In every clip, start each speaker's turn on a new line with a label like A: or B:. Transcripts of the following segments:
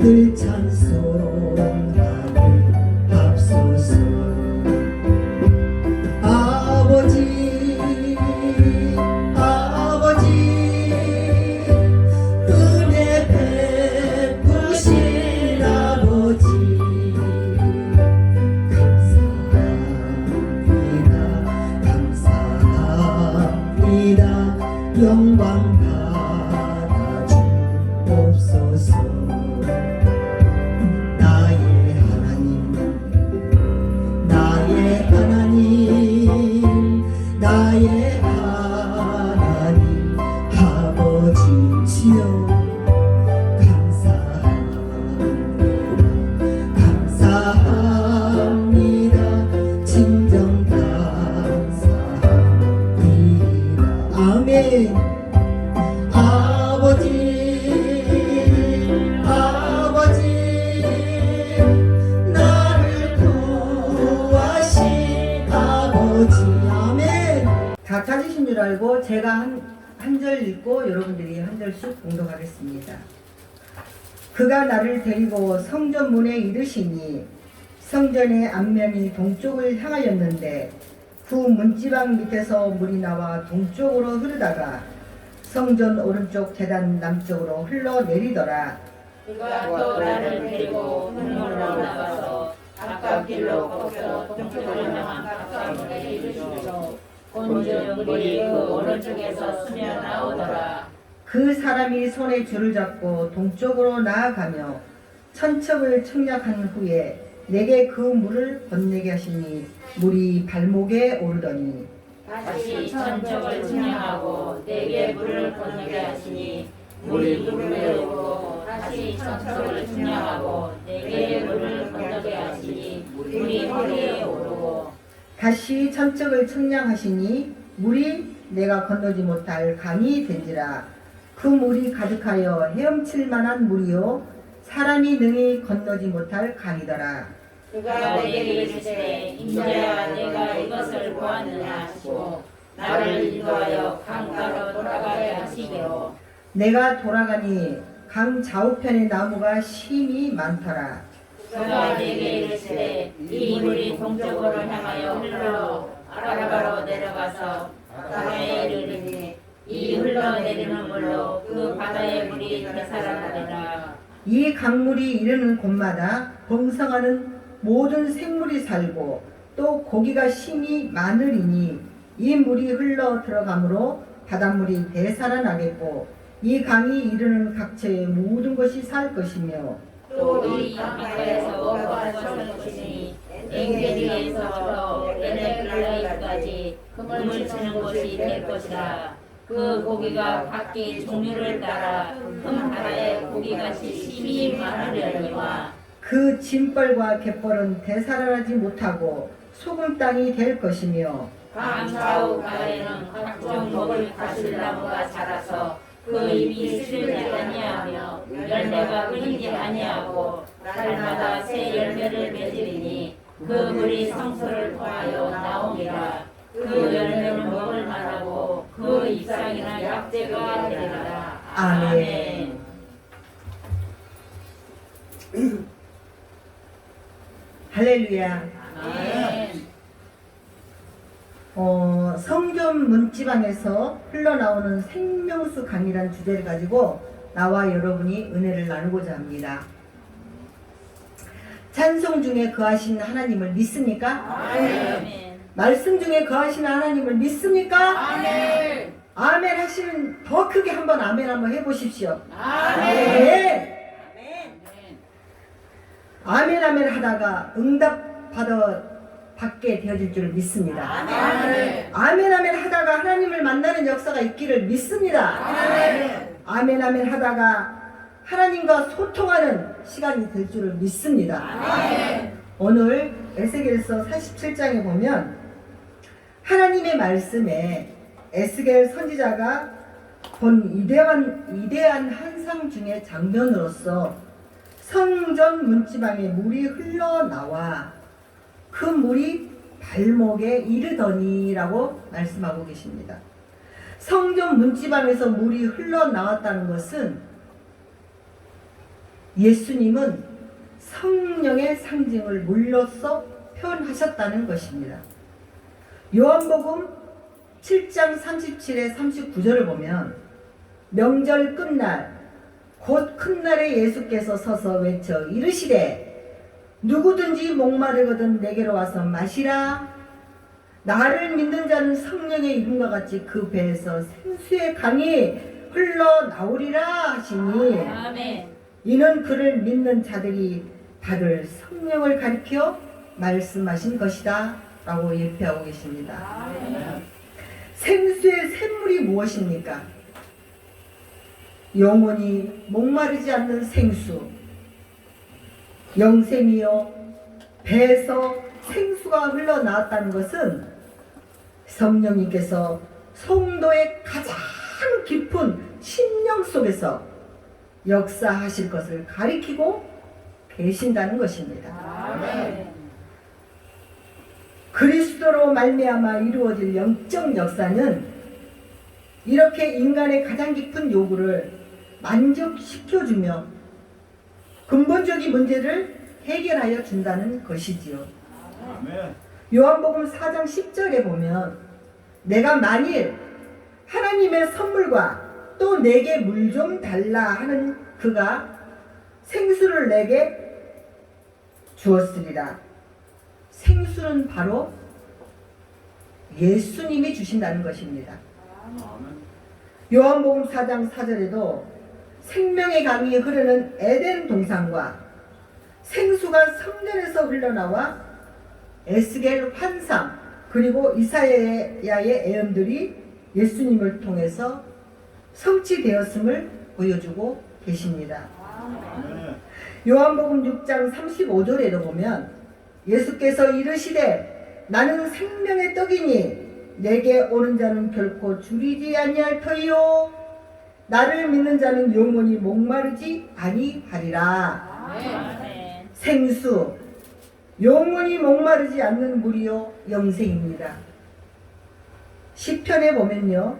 A: 늘 찬송하게 합소서. 아버지 아버지 은혜 베푸신 아버지 감사합니다 영광 받아 주옵소서. 나의 하나님 나의 하나님 나의 하나님 아버지시여 감사합니다 진정 감사합니다. 아멘. 아버지 아버지 나를 구하신 아버지. 아멘. 다 찾으신 줄 알고 제가 한 절 읽고 여러분들이 한 절씩 봉독하겠습니다. 그가 나를 데리고 성전 문에 이르시니 성전의 앞면이 동쪽을 향하였는데 그 문지방 밑에서 물이 나와 동쪽으로 흐르다가 성전 오른쪽 계단 남쪽으로 흘러내리더라.
B: 그가 또 나를 데리고 흙물로 나가서 바깥 길로 꺾여 동쪽으로 향한 가까운데 이르시고 온전 물이 그 오른쪽에서 스며 나오더라.
A: 그 사람이 손에 줄을 잡고 동쪽으로 나아가며 천척을 청량한 후에 내게 그 물을 건네게 하시니 물이 발목에 오르더니
B: 다시 천적을 청량하고 내게 물을 건너게 하시니 물이 무릎에 오르고 다시 천적을 청량하고 내게 물을 건너게 하시니 물이 허리에 오르고
A: 다시 천척을 청량하시니 물이 내가 건너지 못할 강이 된지라. 그 물이 가득하여 헤엄칠 만한 물이요 사람이 능히 건너지 못할 강이더라.
B: 그가 내게 이르시되 인자야 내가 이것을 보았느냐 하시고 나를 인도하여 강가로 돌아가게 하시기로.
A: 내가 돌아가니 강 좌우편의 나무가 심이 많더라.
B: 그가 내게 이르시되 이 물이 동쪽으로 향하여 흘러 아라바로 내려가서 바다에 이르리니 이 흘러내리는 물로 그 바다의 물이 되살아나리라.
A: 이 강물이 이르는 곳마다 번성하는 모든 생물이 살고 또 고기가 심이 많으리니 이 물이 흘러 들어가므로 바닷물이 되살아나겠고 이 강이 이르는 각처의 모든 것이 살 것이며
B: 또 이 강가에서 먹어가 설 것이니 엔게디에서부터 에네글라이까지 금을 치는 곳이 될 것이라. 그 고기가 각기 종류를 따라 큰 바다에 고기같이 심이 많으려니와
A: 그 짐벌과 갯벌은 되살아나지 못하고 소금 땅이 될 것이며
B: 강 좌우 가에는 각종 먹을 가슬나무가 자라서 그 잎이 시들지 아니하며 열매가 끊이지 아니하고 날마다 새 열매를 맺으리니 그 물이 성소를 통하여 나오니라. 그 열매는 먹을 만하고 그 잎사귀는 약재가 되리라.
A: 아멘. 할렐루야.
B: 아멘.
A: 성전 문지방에서 흘러나오는 생명수 강이라는 주제를 가지고 나와 여러분이 은혜를 나누고자 합니다. 찬송 중에 거하신 하나님을 믿습니까?
B: 아멘.
A: 말씀 중에 거하신 하나님을 믿습니까?
B: 아멘.
A: 아멘 하시면 더 크게 한번 아멘 한번 해보십시오.
B: 아멘.
A: 아멘 아멘 하다가 응답 받게 되어질 줄을 믿습니다.
B: 아멘.
A: 아멘 아멘 하다가 하나님을 만나는 역사가 있기를 믿습니다.
B: 아멘.
A: 아멘 아멘 하다가 하나님과 소통하는 시간이 될 줄을 믿습니다.
B: 아멘.
A: 오늘 에스겔서 47장에 보면 하나님의 말씀에 에스겔 선지자가 본 위대한 환상 중의 장면으로서 성전 문지방에 물이 흘러나와 그 물이 발목에 이르더니라고 말씀하고 계십니다. 성전 문지방에서 물이 흘러나왔다는 것은 예수님은 성령의 상징을 물로써 표현하셨다는 것입니다. 요한복음 7장 37에 39절을 보면 명절 끝날 곧 큰 날에 예수께서 서서 외쳐 이르시되 누구든지 목마르거든 내게로 와서 마시라. 나를 믿는 자는 성령의 이름과 같이 그 배에서 생수의 강이 흘러나오리라 하시니
B: 아멘.
A: 이는 그를 믿는 자들이 받을 성령을 가리켜 말씀하신 것이다 라고 예표하고 계십니다. 생수의 샘물이 무엇입니까? 영원히 목마르지 않는 생수, 영생이요 배에서 생수가 흘러나왔다는 것은 성령님께서 성도의 가장 깊은 심령 속에서 역사하실 것을 가리키고 계신다는 것입니다.
B: 아멘.
A: 그리스도로 말미암아 이루어질 영적 역사는 이렇게 인간의 가장 깊은 요구를 만족시켜주며 근본적인 문제를 해결하여 준다는 것이지요. 요한복음 4장 10절에 보면 내가 만일 하나님의 선물과 또 내게 물 좀 달라 하는 그가 생수를 내게 주었으리라. 생수는 바로 예수님이 주신다는 것입니다. 요한복음 4장 4절에도 생명의 강이 흐르는 에덴 동산과 생수가 성전에서 흘러나와 에스겔 환상 그리고 이사야의 예언들이 예수님을 통해서 성취되었음을 보여주고 계십니다. 요한복음 6장 35절에도 보면 예수께서 이르시되 나는 생명의 떡이니 내게 오는 자는 결코 줄이지 아니할 터이요 나를 믿는 자는 영원히 목마르지 아니하리라.
B: 아멘.
A: 생수 영원히 목마르지 않는 물이요 영생입니다. 시편에 보면요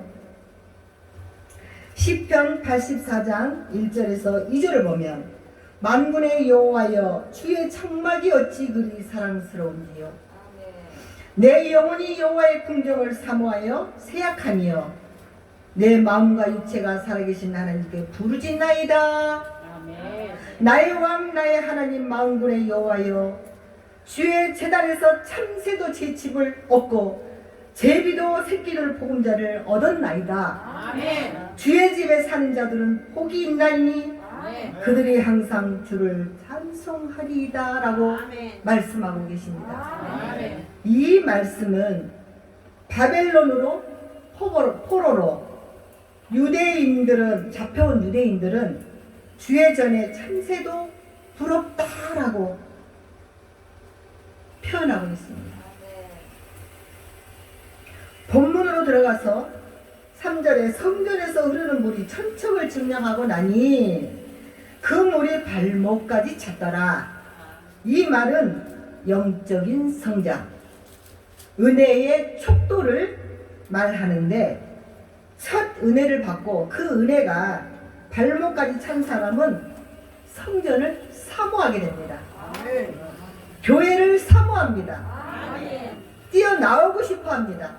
A: 시편 84장 1절에서 2절을 보면 만군의 여호와여 주의 창막이 어찌 그리 사랑스러운지요 내 영혼이 여호와의 궁정을 사모하여 세약하며 내 마음과 육체가 살아계신 하나님께 부르짖나이다.
B: 아멘.
A: 나의 왕 나의 하나님 만군의 여호와여 주의 제단에서 참새도 제칩을 얻고 제비도 새끼들 복음자를 얻었나이다.
B: 아멘.
A: 주의 집에 사는 자들은 복이 있나니
B: 아멘.
A: 그들이 항상 주를 찬송하리이다 라고 말씀하고 계십니다.
B: 아멘.
A: 이 말씀은 바벨론으로 포로로 유대인들은 잡혀온 유대인들은 주의 전에 참새도 부럽다라고 표현하고 있습니다. 본문으로 들어가서 3절에 성전에서 흐르는 물이 천척을 증량하고 나니 그 물이 발목까지 찼더라. 이 말은 영적인 성장, 은혜의 촉도를 말하는데 첫 은혜를 받고 그 은혜가 발목까지 찬 사람은 성전을 사모하게 됩니다. 교회를 사모합니다. 뛰어나오고 싶어 합니다.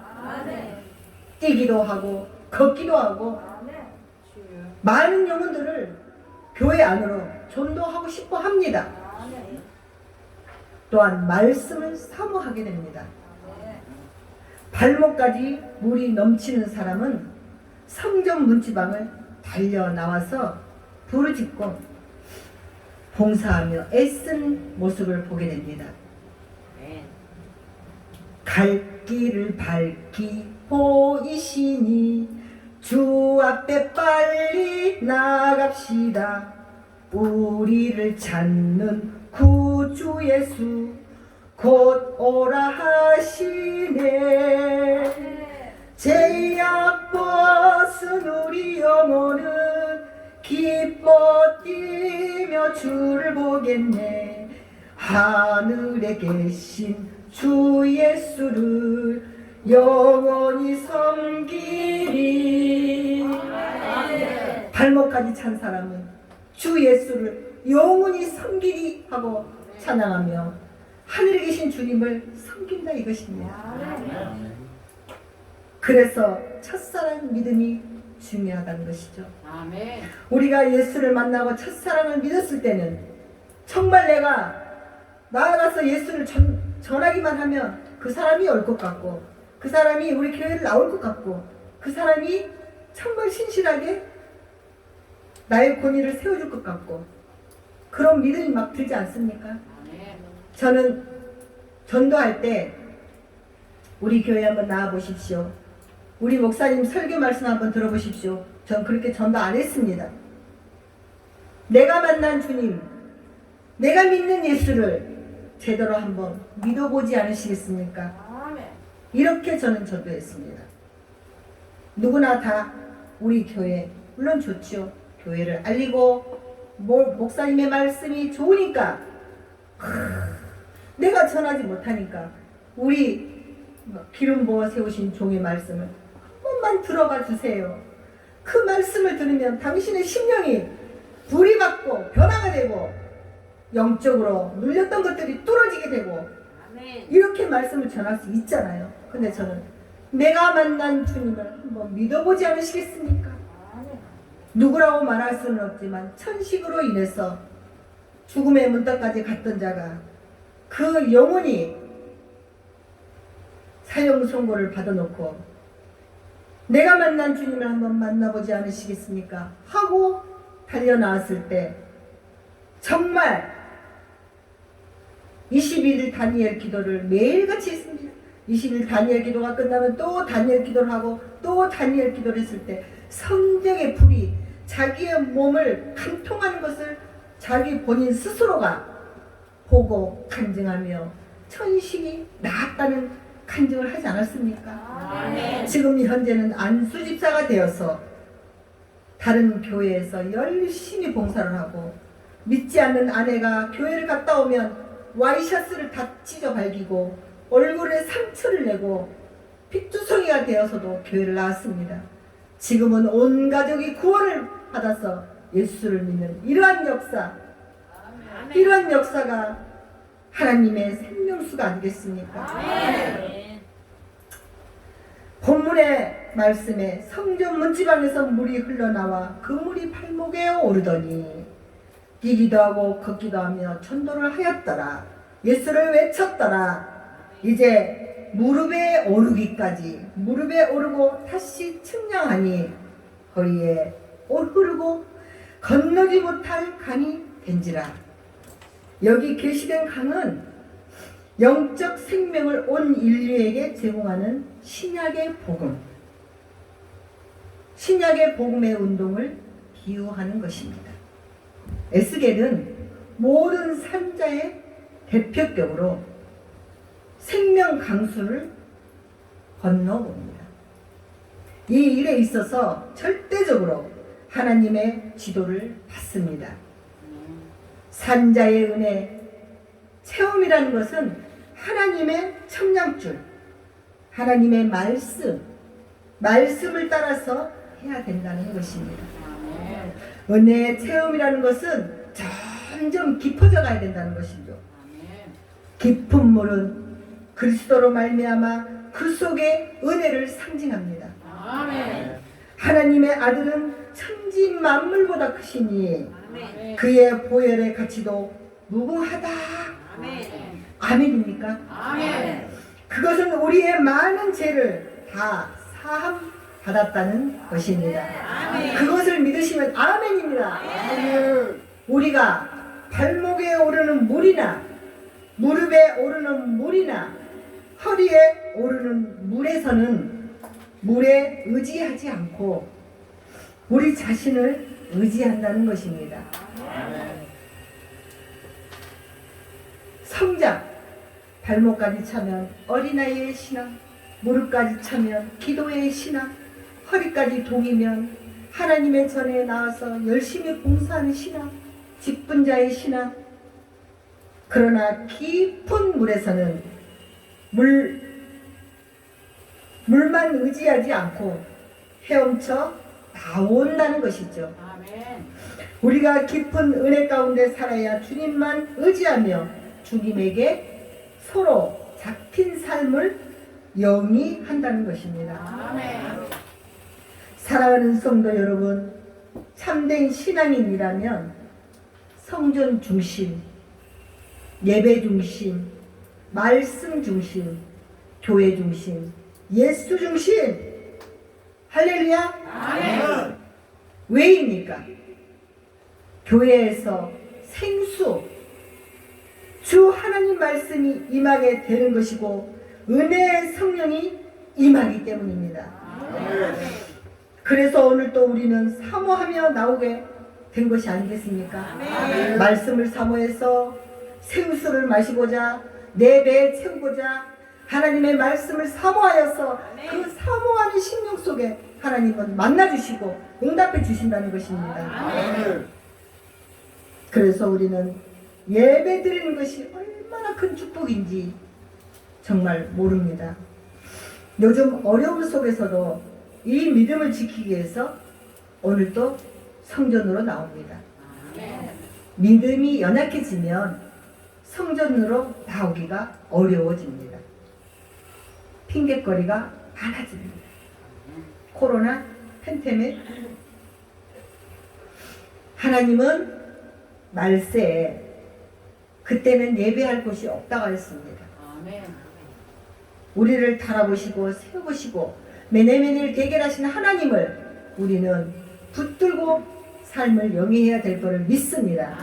A: 뛰기도 하고 걷기도 하고 많은 영혼들을 교회 안으로 전도하고 싶어 합니다. 또한 말씀을 사모하게 됩니다. 발목까지 물이 넘치는 사람은 성전 문지방을 달려 나와서 부르짖고 봉사하며 애쓴 모습을 보게 됩니다. 갈 길을 밝히 보이시니 주 앞에 빨리 나갑시다. 우리를 찾는 구주 예수 곧 오라 하시네. 죄악 벗은 우리 영혼은 기뻐 뛰며 주를 보겠네. 하늘에 계신 주 예수를 영원히 섬기리. 발목까지 찬 사람은 주 예수를 영원히 섬기리 하고 찬양하며 하늘에 계신 주님을 섬긴다 이것입니다. 그래서 첫사랑 믿음이 중요하다는 것이죠.
C: 아멘.
A: 우리가 예수를 만나고 첫사랑을 믿었을 때는 정말 내가 나아가서 예수를 전하기만 하면 그 사람이 올 것 같고, 그 사람이 우리 교회를 나올 것 같고, 그 사람이 정말 신실하게 나의 권위를 세워줄 것 같고, 그런 믿음이 막 들지 않습니까?
C: 아멘.
A: 저는 전도할 때 우리 교회 한번 나와 보십시오. 우리 목사님 설교 말씀 한번 들어보십시오. 전 그렇게 전도 안 했습니다. 내가 만난 주님, 내가 믿는 예수를 제대로 한번 믿어보지 않으시겠습니까?
C: 아멘.
A: 이렇게 저는 전도했습니다. 누구나 다 우리 교회, 물론 좋죠. 교회를 알리고 목사님의 말씀이 좋으니까, 내가 전하지 못하니까 우리 기름 부어 세우신 종의 말씀을 한 번만 들어봐 주세요. 그 말씀을 들으면 당신의 심령이 불이 받고 변화가 되고 영적으로 눌렸던 것들이 뚫어지게 되고
B: 아멘.
A: 이렇게 말씀을 전할 수 있잖아요. 근데 저는 내가 만난 주님을 한번 믿어보지 않으시겠습니까? 누구라고 말할 수는 없지만 천식으로 인해서 죽음의 문턱까지 갔던 자가 그 영혼이 사형 선고를 받아놓고 내가 만난 주님을 한번 만나보지 않으시겠습니까? 하고 달려나왔을 때 정말 20일 다니엘 기도를 매일같이 했습니다. 20일 다니엘 기도가 끝나면 또 다니엘 기도를 하고 또 다니엘 기도를 했을 때 성령의 불이 자기의 몸을 간통하는 것을 자기 본인 스스로가 보고 간증하며 천식이 나았다는 간증을 하지 않았습니까?
B: 아멘.
A: 지금 현재는 안수집사가 되어서 다른 교회에서 열심히 봉사를 하고 믿지 않는 아내가 교회를 갔다 오면 와이셔츠를 다 찢어 발기고 얼굴에 상처를 내고 핏투성이가 되어서도 교회를 나왔습니다. 지금은 온 가족이 구원을 받아서 예수를 믿는 이러한 역사, 이러한 역사가 하나님의 생명수가 아니겠습니까?
B: 아멘.
A: 본문의 말씀에 성전 문지방에서 물이 흘러나와 그 물이 발목에 오르더니 뛰기도 하고 걷기도 하며 전도를 하였더라. 예수를 외쳤더라. 이제 무릎에 오르기까지 무릎에 오르고 다시 측량하니 거리에 흐르고 건너지 못할 강이 된지라. 여기 계시된 강은 영적 생명을 온 인류에게 제공하는 신약의 복음, 신약의 복음의 운동을 비유하는 것입니다. 에스겔은 모든 산자의 대표격으로 생명 강수를 건너봅니다. 이 일에 있어서 절대적으로 하나님의 지도를 받습니다. 산자의 은혜, 체험이라는 것은 하나님의 청량줄, 하나님의 말씀을 따라서 해야 된다는 것입니다. 은혜의 체험이라는 것은 점점 깊어져 가야 된다는 것이죠. 깊은 물은 그리스도로 말미암아 그 속에 은혜를 상징합니다.
C: 아멘.
A: 하나님의 아들은 천지 만물보다 크시니
B: 아멘.
A: 그의 보혈의 가치도 무궁하다.
B: 아멘.
A: 아멘입니까?
C: 아멘.
A: 그것은 우리의 많은 죄를 다 사함 받았다는 것입니다.
B: 아멘.
A: 그것을 믿으시면 아멘입니다. 우리가 발목에 오르는 물이나 무릎에 오르는 물이나 허리에 오르는 물에서는 물에 의지하지 않고 우리 자신을 의지한다는 것입니다. 성장, 발목까지 차면 어린아이의 신앙, 무릎까지 차면 기도의 신앙, 허리까지 동이면 하나님의 전에 나와서 열심히 봉사하는 신앙, 직분자의 신앙. 그러나 깊은 물에서는 물만 의지하지 않고 헤엄쳐 나온다는 것이죠.
C: 아멘.
A: 우리가 깊은 은혜 가운데 살아야 주님만 의지하며 주님에게 서로 잡힌 삶을 영위한다는 것입니다.
C: 아멘.
A: 사랑하는 성도 여러분, 참된 신앙인이라면 성전 중심, 예배 중심, 말씀 중심, 교회 중심, 예수 중심. 할렐루야.
C: 아멘.
A: 왜입니까? 교회에서 생수, 주 하나님 말씀이 임하게 되는 것이고 은혜의 성령이 임하기 때문입니다. 그래서 오늘 또 우리는 사모하며 나오게 된 것이 아니겠습니까? 말씀을 사모해서 생수를 마시고자 내 배에 채우고자 하나님의 말씀을 사모하여서 그 사모하는 심령 속에 하나님은 만나주시고 응답해 주신다는 것입니다. 그래서 우리는 예배 드리는 것이 얼마나 큰 축복인지 정말 모릅니다. 요즘 어려움 속에서도 이 믿음을 지키기 위해서 오늘도 성전으로 나옵니다. 믿음이 연약해지면 성전으로 나오기가 어려워집니다. 핑계거리가 많아집니다. 코로나 팬데믹. 하나님은 말세에 그때는 예배할 곳이 없다고 했습니다.
C: 아멘.
A: 우리를 달아보시고 세워보시고 매일매일 대결하시는 하나님을 우리는 붙들고 삶을 영위해야 될 것을 믿습니다.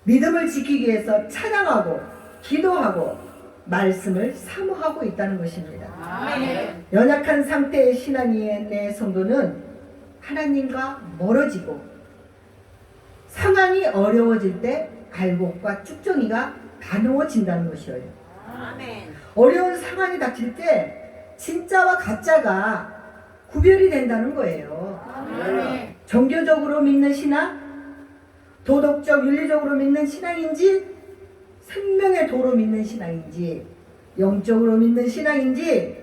A: 믿음을 지키기 위해서 찬양하고 기도하고 말씀을 사모하고 있다는 것입니다.
C: 아멘.
A: 연약한 상태의 신앙인의 성도는 하나님과 멀어지고 상황이 어려워질 때 알곡과 쭉정이가 나누어진다는 것이에요. 어려운 상황이 닥칠 때 진짜와 가짜가 구별이 된다는 거예요.
C: 아멘.
A: 종교적으로 믿는 신앙, 도덕적 윤리적으로 믿는 신앙인지 생명의 도로 믿는 신앙인지 영적으로 믿는 신앙인지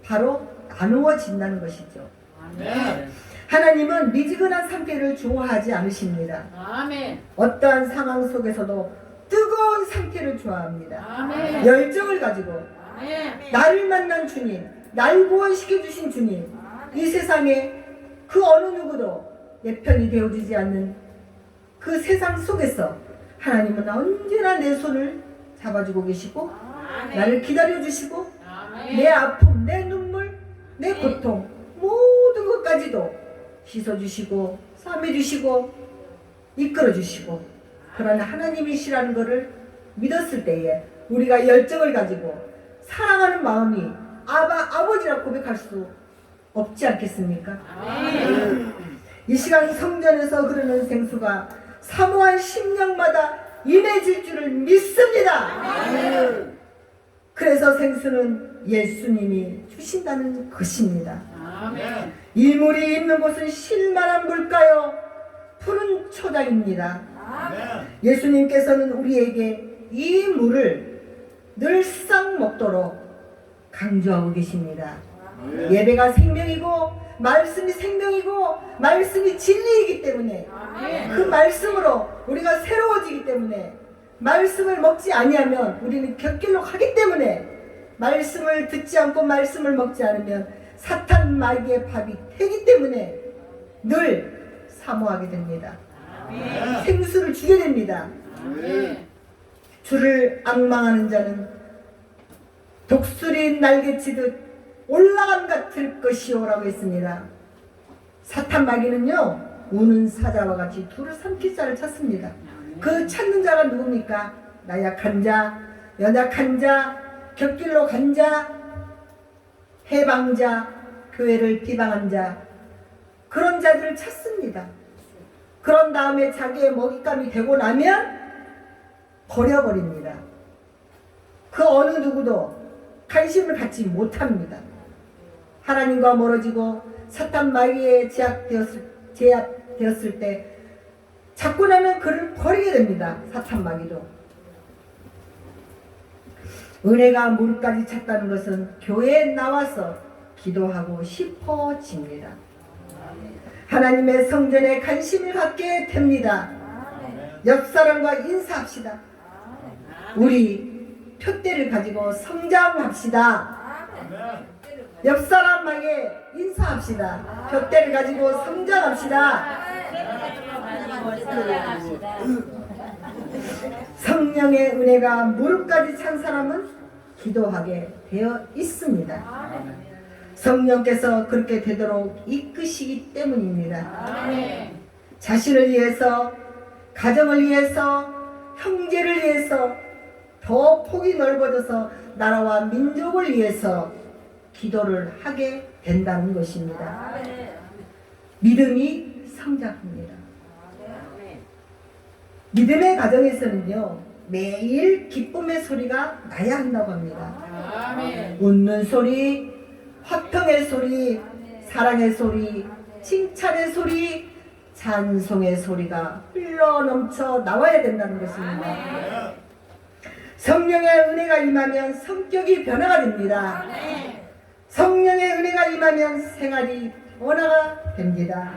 A: 바로 나누어진다는 것이죠.
C: 아멘.
A: 하나님은 미지근한 상태를 좋아하지 않으십니다.
C: 아멘.
A: 어떠한 상황 속에서도 뜨거운 상태를 좋아합니다.
C: 아멘.
A: 열정을 가지고
C: 아멘.
A: 나를 만난 주님, 날 구원시켜 주신 주님, 이 세상에 그 어느 누구도 내 편이 되어주지 않는 그 세상 속에서 하나님은 언제나 내 손을 잡아주고 계시고 나를 기다려주시고 내 아픔, 내 눈물, 내 고통 모든 것까지도 씻어주시고 싸매주시고 이끌어주시고 그런 하나님이시라는 것을 믿었을 때에 우리가 열정을 가지고 사랑하는 마음이 아버지라 고백할 수 없지 않겠습니까? 이 시간 성전에서 흐르는 생수가 사모한 심령마다 임해질 줄을 믿습니다. 그래서 생수는 예수님이 주신다는 것입니다.
C: 아멘.
A: 이 물이 있는 곳은 실만한 물가요 푸른 초장입니다. 예수님께서는 우리에게 이 물을 늘상 먹도록 강조하고 계십니다. 예배가 생명이고 말씀이 생명이고 말씀이 진리이기 때문에 그 말씀으로 우리가 새로워지기 때문에 말씀을 먹지 아니하면 우리는 곁길로 가기 때문에 말씀을 듣지 않고 말씀을 먹지 않으면 사탄 마귀의 밥이 되기 때문에 늘 사모하게 됩니다. 생수를 주게 됩니다. 주를 앙망하는 자는 독수리 날개치듯 올라감 같을 것이오라고 했습니다. 사탄 마귀는요 우는 사자와 같이 둘을 삼킬 자를 찾습니다. 그 찾는 자가 누굽니까? 나약한 자, 연약한 자, 곁길로 간 자, 해방자, 교회를 비방한 자, 그런 자들을 찾습니다. 그런 다음에 자기의 먹잇감이 되고 나면 버려버립니다. 그 어느 누구도 관심을 갖지 못합니다. 하나님과 멀어지고 사탄 마귀에 제압되었을 때 잡고 나면 그를 버리게 됩니다. 사탄 마귀도. 은혜가 무릎까지 찼다는 것은 교회에 나와서 기도하고 싶어집니다. 하나님의 성전에 관심을 갖게 됩니다. 옆 사람과 인사합시다. 우리 표대를 가지고 성장합시다. 옆 사람에게 인사합시다. 표대를 가지고 성장합시다. 성령의 은혜가 무릎까지 찬 사람은 기도하게 되어 있습니다. 성령께서 그렇게 되도록 이끄시기 때문입니다. 자신을 위해서, 가정을 위해서, 형제를 위해서, 더 폭이 넓어져서 나라와 민족을 위해서 기도를 하게 된다는 것입니다. 믿음이 성장합니다. 믿음의 가정에서는요, 매일 기쁨의 소리가 나야 한다고 합니다. 웃는 소리, 화평의 소리, 사랑의 소리, 칭찬의 소리, 찬송의 소리가 흘러 넘쳐 나와야 된다는 것입니다. 성령의 은혜가 임하면 성격이 변화가 됩니다. 성령의 은혜가 임하면 생활이 변화가 됩니다.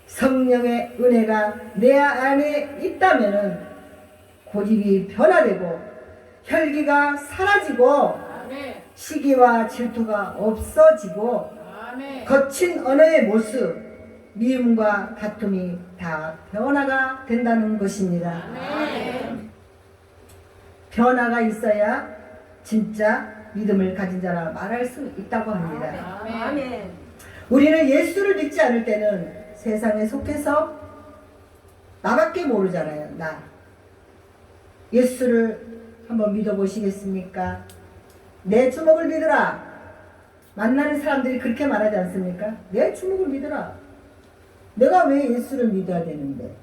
A: 성령의 은혜가 내 안에 있다면 고집이 변화되고 혈기가 사라지고 시기와 질투가 없어지고 거친 언어의 모습, 미움과 다툼이 다 변화가 된다는 것입니다. 변화가 있어야 진짜 믿음을 가진 자라 말할 수 있다고 합니다. 우리는 예수를 믿지 않을 때는 세상에 속해서 나밖에 모르잖아요. 나. 예수를 한번 믿어보시겠습니까? 내 주먹을 믿으라. 만나는 사람들이 그렇게 말하지 않습니까? 내 주먹을 믿으라. 내가 왜 예수를 믿어야 되는데?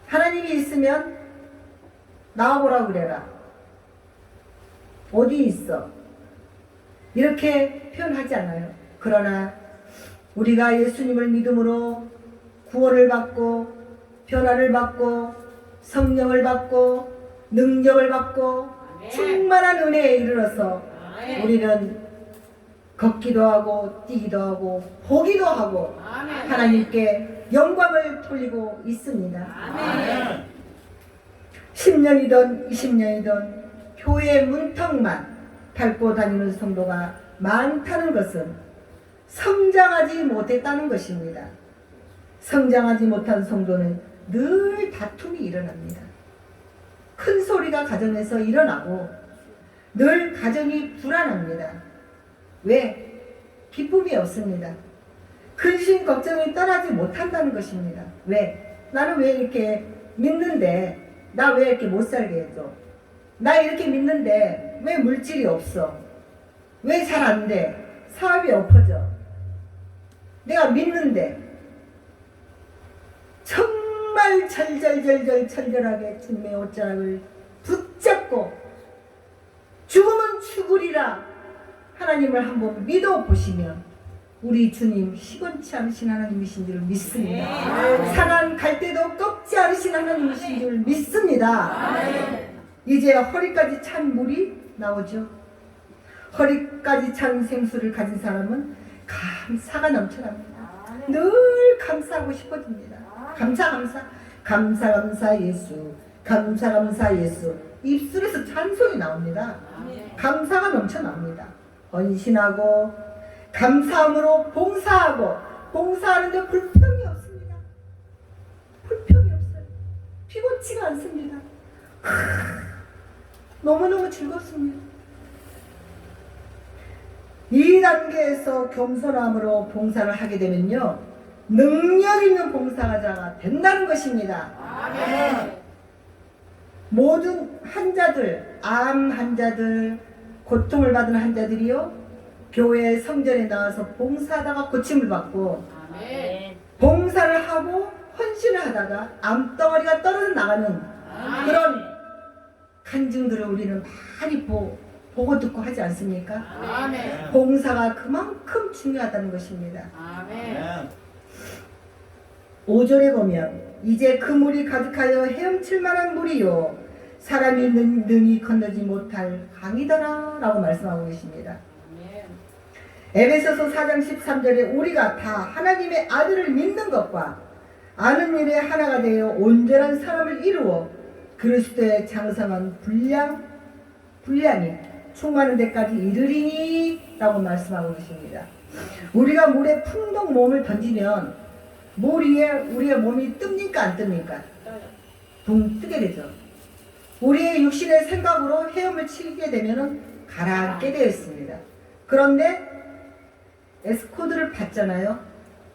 A: 하나님이 있으면 나와보라 그래라. 어디 있어? 이렇게 표현하지 않아요. 그러나 우리가 예수님을 믿음으로 구원을 받고 변화를 받고 성령을 받고 능력을 받고 충만한 은혜에 이르러서 우리는 걷기도 하고 뛰기도 하고 보기도 하고 하나님께 영광을 돌리고 있습니다. 10년이든 20년이든 교회 문턱만 밟고 다니는 성도가 많다는 것은 성장하지 못했다는 것입니다. 성장하지 못한 성도는 늘 다툼이 일어납니다. 큰 소리가 가정에서 일어나고 늘 가정이 불안합니다. 왜? 기쁨이 없습니다. 근심 걱정이 떠나지 못한다는 것입니다. 왜? 나는 왜 이렇게 믿는데 나 왜 이렇게 못 살게 해줘? 나 이렇게 믿는데 왜 물질이 없어? 왜 잘 안 돼? 사업이 엎어져. 내가 믿는데 정말 철절하게 주님의 옷자락을 붙잡고 죽으면 죽으리라 하나님을 한번 믿어보시면 우리 주님 시건치 않으신 하나님이신 줄 믿습니다. 사난 갈 때도 꺾지 않으신 하나님이신 줄 믿습니다. 이제 허리까지 찬 물이 나오죠. 허리까지 찬 생수를 가진 사람은 감사가 넘쳐납니다. 늘 감사하고 싶어집니다. 감사 예수, 감사 예수. 입술에서 찬송이 나옵니다. 감사가 넘쳐납니다. 헌신하고 감사함으로 봉사하고 봉사하는데 불평이 없습니다. 불평이 없어요. 피곤치가 않습니다. 너무너무 즐겁습니다. 이 단계에서 겸손함으로 봉사를 하게 되면요, 능력 있는 봉사자가 된다는 것입니다. 모든 환자들, 암 환자들, 고통을 받은 환자들이요, 교회 성전에 나와서 봉사하다가 고침을 받고 봉사를 하고 헌신을 하다가 암덩어리가 떨어져 나가는 그런 간증들을 우리는 많이 보고 듣고 하지 않습니까? 봉사가 그만큼 중요하다는 것입니다. 5절에 보면 이제 그 물이 가득하여 헤엄칠 만한 물이요 사람이 능히 건너지 못할 강이더라 라고 말씀하고 계십니다. 에베소서 4장 13절에 우리가 다 하나님의 아들을 믿는 것과 아는 일에 하나가 되어 온전한 사람을 이루어 그리스도의 장성한 분량이 충만한 데까지 이르리니 라고 말씀하고 계십니다. 우리가 물에 풍덩 몸을 던지면 물 위에 우리의 몸이 뜹니까 안 뜹니까? 둥 뜨게 되죠. 우리의 육신의 생각으로 헤엄을 치게 되면 가라앉게 되어 있습니다. 그런데 에스코드를 받잖아요.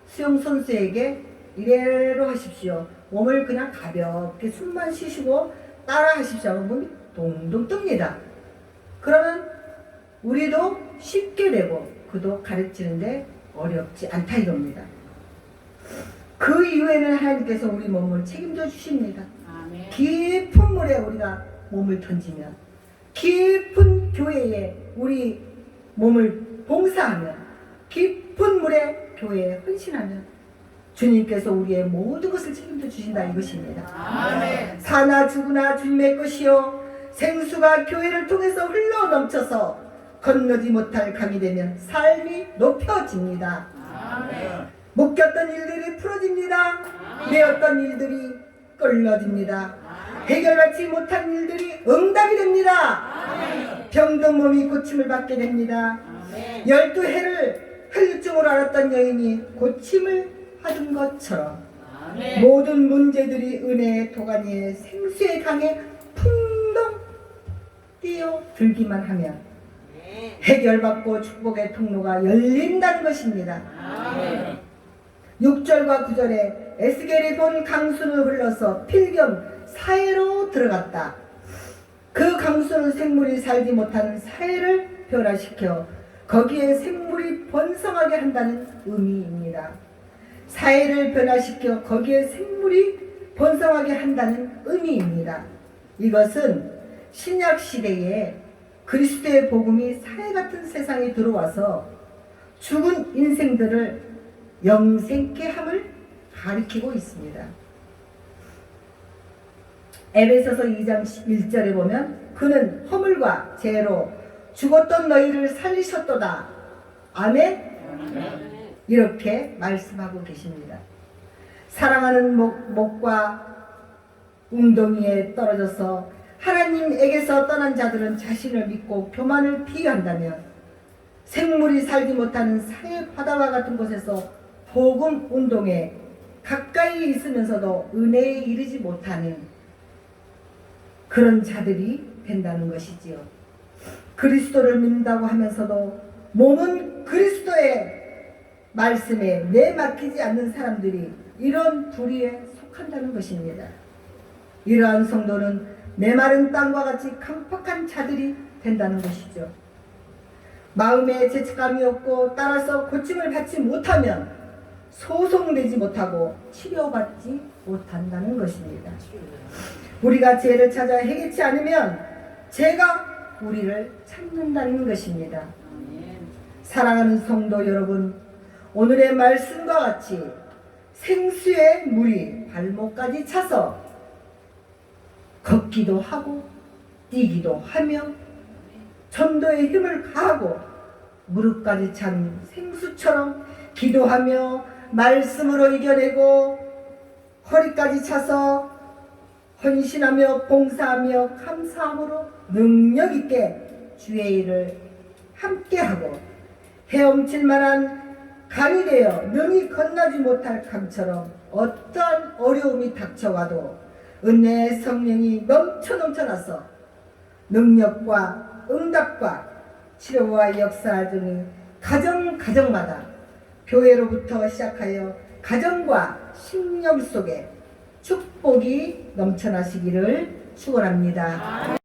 A: 수영 선수에게 이래로 하십시오. 몸을 그냥 가볍게 숨만 쉬시고 따라 하십시오. 몸이 동동 뜹니다. 그러면 우리도 쉽게 되고 그도 가르치는데 어렵지 않다 이겁니다. 그 이후에는 하나님께서 우리 몸을 책임져 주십니다.
C: 아멘.
A: 깊은 물에 우리가 몸을 던지면, 깊은 교회에 우리 몸을 봉사하면, 깊은 물에 교회에 헌신하면 주님께서 우리의 모든 것을 책임져 주신다 이것입니다.
C: 아멘.
A: 사나 죽으나 주님의 것이요 생수가 교회를 통해서 흘러 넘쳐서 건너지 못할 강이 되면 삶이 높여집니다.
C: 아멘.
A: 묶였던 일들이 풀어집니다. 메었던 일들이 끌어집니다. 해결받지 못한 일들이 응답이 됩니다. 병든 몸이 고침을 받게 됩니다. 12해를 혈증으로 앓았던 여인이 고침을 받은 것처럼 모든 문제들이 은혜의 도가니에 생수의 강에 풍덩 뛰어들기만 하면 해결받고 축복의 통로가 열린다는 것입니다. 6절과 9절에 에스겔이 본 강수는 흘러서 필경 사해로 들어갔다. 그 강수는 생물이 살지 못하는 사해를 변화시켜 거기에 생물이 번성하게 한다는 의미입니다. 사해를 변화시켜 거기에 생물이 번성하게 한다는 의미입니다. 이것은 신약 시대에 그리스도의 복음이 사해 같은 세상에 들어와서 죽은 인생들을 영생케 함을 가리키고 있습니다. 에베소서 2장 1절에 보면 그는 허물과 죄로 죽었던 너희를 살리셨도다. 아멘. 이렇게 말씀하고 계십니다. 사랑하는 목과 웅덩이에 떨어져서 하나님에게서 떠난 자들은 자신을 믿고 교만을 비유한다면 생물이 살지 못하는 사해 바다와 같은 곳에서 복음 운동에 가까이 있으면서도 은혜에 이르지 못하는 그런 자들이 된다는 것이지요. 그리스도를 믿는다고 하면서도 몸은 그리스도의 말씀에 내맡기지 않는 사람들이 이런 부류에 속한다는 것입니다. 이러한 성도는 메마른 땅과 같이 강팍한 자들이 된다는 것이죠. 마음에 죄책감이 없고 따라서 고침을 받지 못하면 소송되지 못하고 치료받지 못한다는 것입니다. 우리가 죄를 찾아 해결치 않으면 죄가 우리를 찾는다는 것입니다. 사랑하는 성도 여러분, 오늘의 말씀과 같이 생수의 물이 발목까지 차서 걷기도 하고 뛰기도 하며 전도의 힘을 가하고 무릎까지 찬 생수처럼 기도하며 말씀으로 이겨내고 허리까지 차서 헌신하며 봉사하며 감사함으로 능력 있게 주의 일을 함께하고 헤엄칠 만한 강이 되어 능히 건너지 못할 강처럼 어떠한 어려움이 닥쳐와도 은혜의 성령이 넘쳐나서 능력과 응답과 치료와 역사하더니 가정마다 교회로부터 시작하여 가정과 심령 속에 축복이 넘쳐나시기를 축원합니다.